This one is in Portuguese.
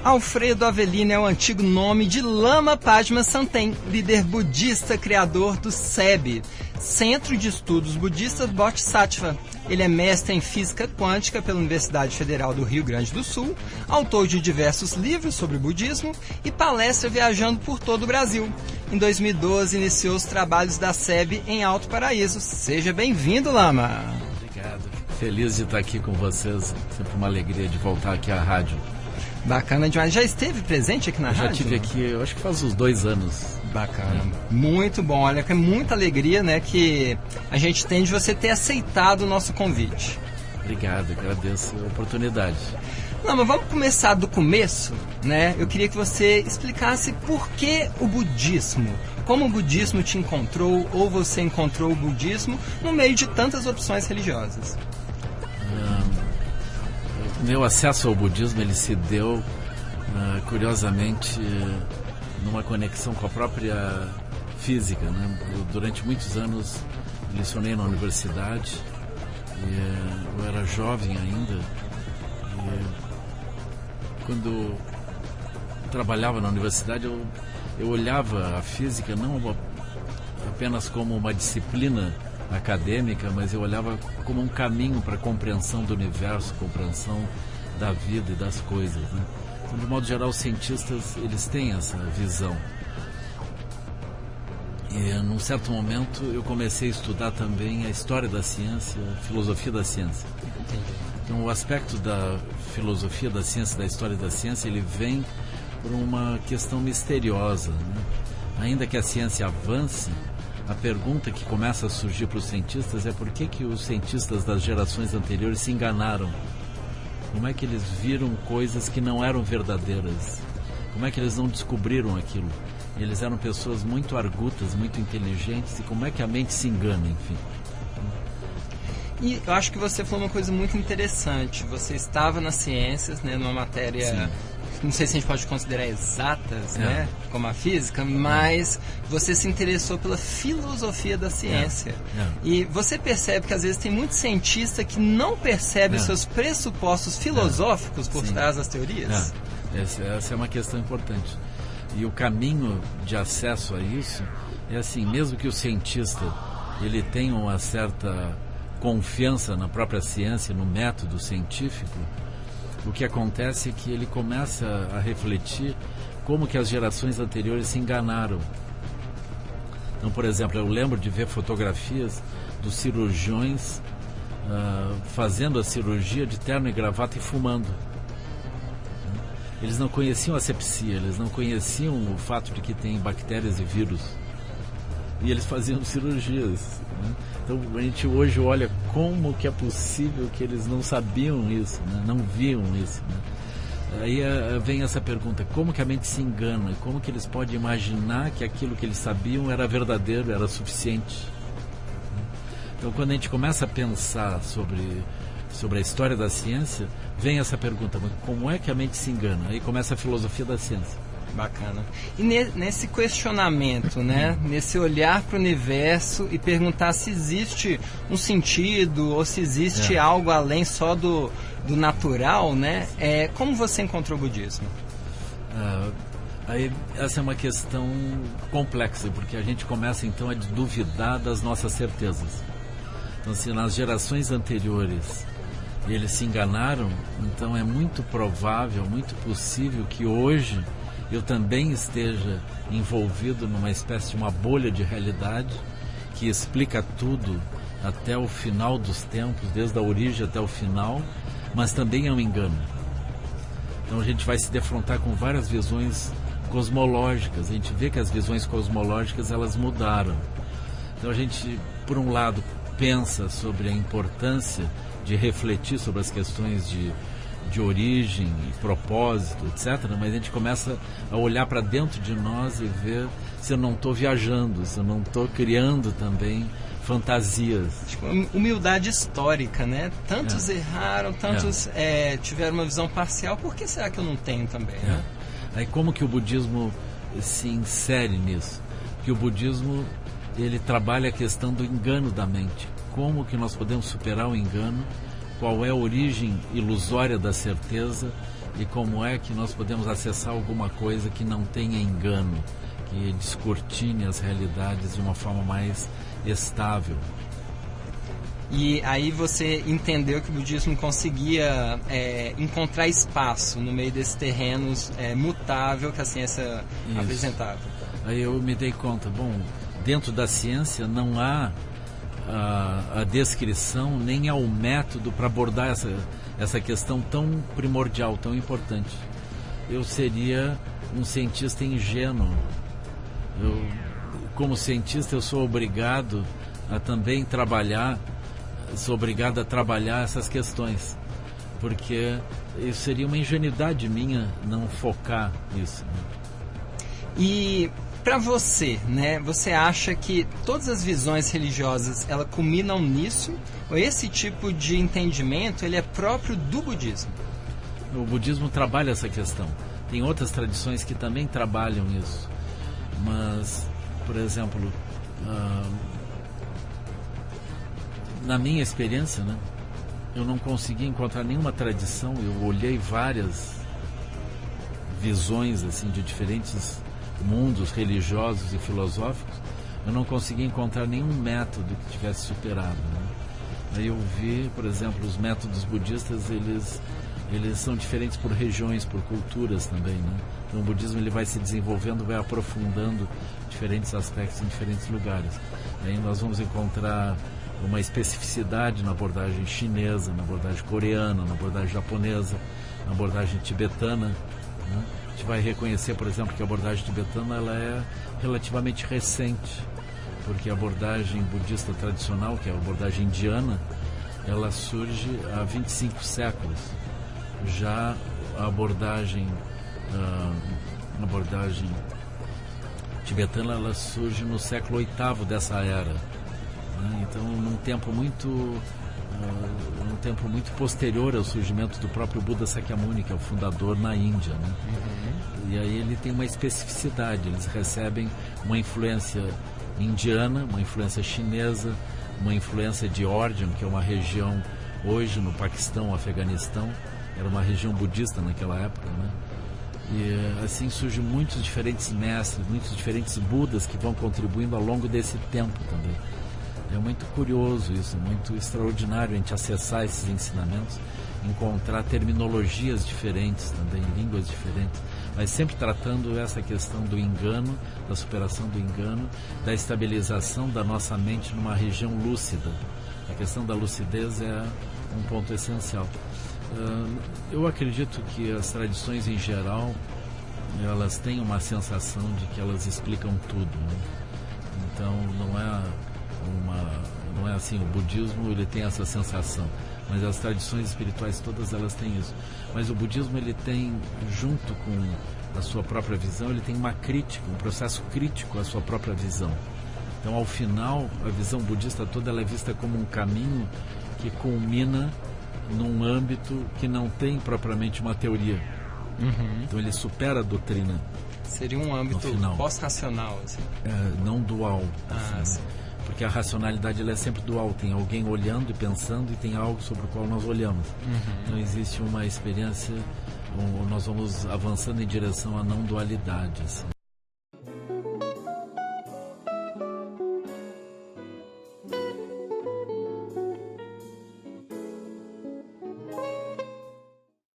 Alfredo Avelino é o antigo nome de Lama Padma Santen, líder budista criador do SEB, Centro de Estudos Budistas Bodhisattva. Ele é mestre em Física Quântica pela Universidade Federal do Rio Grande do Sul, autor de diversos livros sobre budismo e palestra viajando por todo o Brasil. Em 2012, iniciou os trabalhos da SEB em Alto Paraíso. Seja bem-vindo, Lama! Obrigado. Feliz de estar aqui com vocês. Sempre uma alegria de voltar aqui à rádio. Bacana demais. Já esteve presente aqui na rádio? Já estive aqui, eu acho que faz uns 2 anos. Bacana. Muito bom. Olha, que é muita alegria, né, que a gente tem de você ter aceitado o nosso convite. Obrigado, agradeço a oportunidade. Não, mas vamos começar do começo, né? Eu queria que você explicasse por que o budismo. Como o budismo te encontrou, ou você encontrou o budismo no meio de tantas opções religiosas. Meu acesso ao budismo, ele se deu, curiosamente, numa conexão com a própria física, né? Eu, durante muitos anos, lecionei na universidade, e eu era jovem ainda, e quando trabalhava na universidade, eu olhava a física não apenas como uma disciplina acadêmica, mas eu olhava como um caminho para a compreensão do universo, compreensão da vida e das coisas, né? Então, de modo geral, os cientistas, eles têm essa visão. E num certo momento eu comecei a estudar também a história da ciência, a filosofia da ciência. Então, o aspecto da filosofia da ciência, da história da ciência, ele vem por uma questão misteriosa, né? Ainda que a ciência avance, a pergunta que começa a surgir para os cientistas é por que os cientistas das gerações anteriores se enganaram? Como é que eles viram coisas que não eram verdadeiras? Como é que eles não descobriram aquilo? Eles eram pessoas muito argutas, muito inteligentes, e como é que a mente se engana, enfim? E eu acho que você falou uma coisa muito interessante. Você estava nas ciências, né, numa matéria... Sim. Não sei se a gente pode considerar exatas, né, como a física, mas você se interessou pela filosofia da ciência. E você percebe que às vezes tem muito cientista que não percebe os seus pressupostos filosóficos por trás das teorias. Essa é uma questão importante. E o caminho de acesso a isso é assim, mesmo que o cientista ele tenha uma certa confiança na própria ciência, no método científico, o que acontece é que ele começa a refletir como que as gerações anteriores se enganaram. Então, por exemplo, eu lembro de ver fotografias dos cirurgiões fazendo a cirurgia de terno e gravata e fumando. Eles não conheciam a asepsia, eles não conheciam o fato de que tem bactérias e vírus. E eles faziam cirurgias, né? Então a gente hoje olha como que é possível que eles não sabiam isso, né? Não viam isso, né? Aí vem essa pergunta, como que a mente se engana? Como que eles podem imaginar que aquilo que eles sabiam era verdadeiro, era suficiente? Então quando a gente começa a pensar sobre a história da ciência, vem essa pergunta, como é que a mente se engana? Aí começa a filosofia da ciência. Bacana. E nesse questionamento, né, nesse olhar para o universo e perguntar se existe um sentido ou se existe algo além só do natural, né? Como você encontrou o budismo? Aí, essa é uma questão complexa, porque a gente começa então a duvidar das nossas certezas. Então, se nas gerações anteriores eles se enganaram, então é muito provável, muito possível que hoje eu também esteja envolvido numa espécie de uma bolha de realidade que explica tudo até o final dos tempos, desde a origem até o final, mas também é um engano. Então a gente vai se defrontar com várias visões cosmológicas, a gente vê que as visões cosmológicas elas mudaram. Então a gente, por um lado, pensa sobre a importância de refletir sobre as questões de origem, propósito, etc., mas a gente começa a olhar para dentro de nós e ver se eu não estou viajando, se eu não estou criando também fantasias. Tipo, humildade histórica, né? Tantos erraram, tantos tiveram uma visão parcial, por que será que eu não tenho também? Né? Aí como que o budismo se insere nisso? Porque o budismo ele trabalha a questão do engano da mente. Como que nós podemos superar o engano, qual é a origem ilusória da certeza e como é que nós podemos acessar alguma coisa que não tenha engano, que descortine as realidades de uma forma mais estável. E aí você entendeu que o budismo conseguia encontrar espaço no meio desses terrenos mutável que a ciência apresentava. Aí eu me dei conta, dentro da ciência não há a descrição nem há o método para abordar essa questão tão primordial, tão importante. Eu seria um cientista ingênuo. Como cientista, eu sou obrigado a também trabalhar essas questões, porque isso seria uma ingenuidade minha não focar nisso. E para você, você acha que todas as visões religiosas elas culminam nisso? Ou esse tipo de entendimento ele é próprio do budismo? O budismo trabalha essa questão. Tem outras tradições que também trabalham isso. Mas, por exemplo, na minha experiência, eu não consegui encontrar nenhuma tradição. Eu olhei várias visões assim de diferentes mundos religiosos e filosóficos. Eu não consegui encontrar nenhum método que tivesse superado. Aí eu vi, por exemplo, os métodos budistas, eles são diferentes por regiões, por culturas também, Então o budismo ele vai se desenvolvendo, vai aprofundando diferentes aspectos em diferentes lugares. Aí nós vamos encontrar uma especificidade na abordagem chinesa, na abordagem coreana, na abordagem japonesa, na abordagem tibetana. A gente vai reconhecer, por exemplo, que a abordagem tibetana ela é relativamente recente, porque a abordagem budista tradicional, que é a abordagem indiana, ela surge há 25 séculos. Já a abordagem tibetana ela surge no século VIII dessa era. Então, num tempo muito posterior ao surgimento do próprio Buda Sakyamuni, que é o fundador na Índia. E aí ele tem uma especificidade, eles recebem uma influência indiana, uma influência chinesa, uma influência de Ordian, que é uma região hoje no Paquistão, Afeganistão, era uma região budista naquela época, E assim surgem muitos diferentes mestres, muitos diferentes Budas que vão contribuindo ao longo desse tempo também. É muito curioso isso, é muito extraordinário a gente acessar esses ensinamentos, encontrar terminologias diferentes também, línguas diferentes, mas sempre tratando essa questão do engano, da superação do engano, da estabilização da nossa mente numa região lúcida. A questão da lucidez é um ponto essencial. Eu acredito que as tradições em geral, elas têm uma sensação de que elas explicam tudo, Então não é assim, o budismo ele tem essa sensação, mas as tradições espirituais todas elas têm isso. Mas o budismo ele tem, junto com a sua própria visão, ele tem uma crítica, um processo crítico à sua própria visão. Então, ao final, a visão budista toda ela é vista como um caminho que culmina num âmbito que não tem propriamente uma teoria. Então ele supera a doutrina. Seria um âmbito pós-racional, assim. Não dual. Assim, porque a racionalidade ela é sempre dual. Tem alguém olhando e pensando e tem algo sobre o qual nós olhamos. Então existe uma experiência, nós vamos avançando em direção à não dualidade. Assim.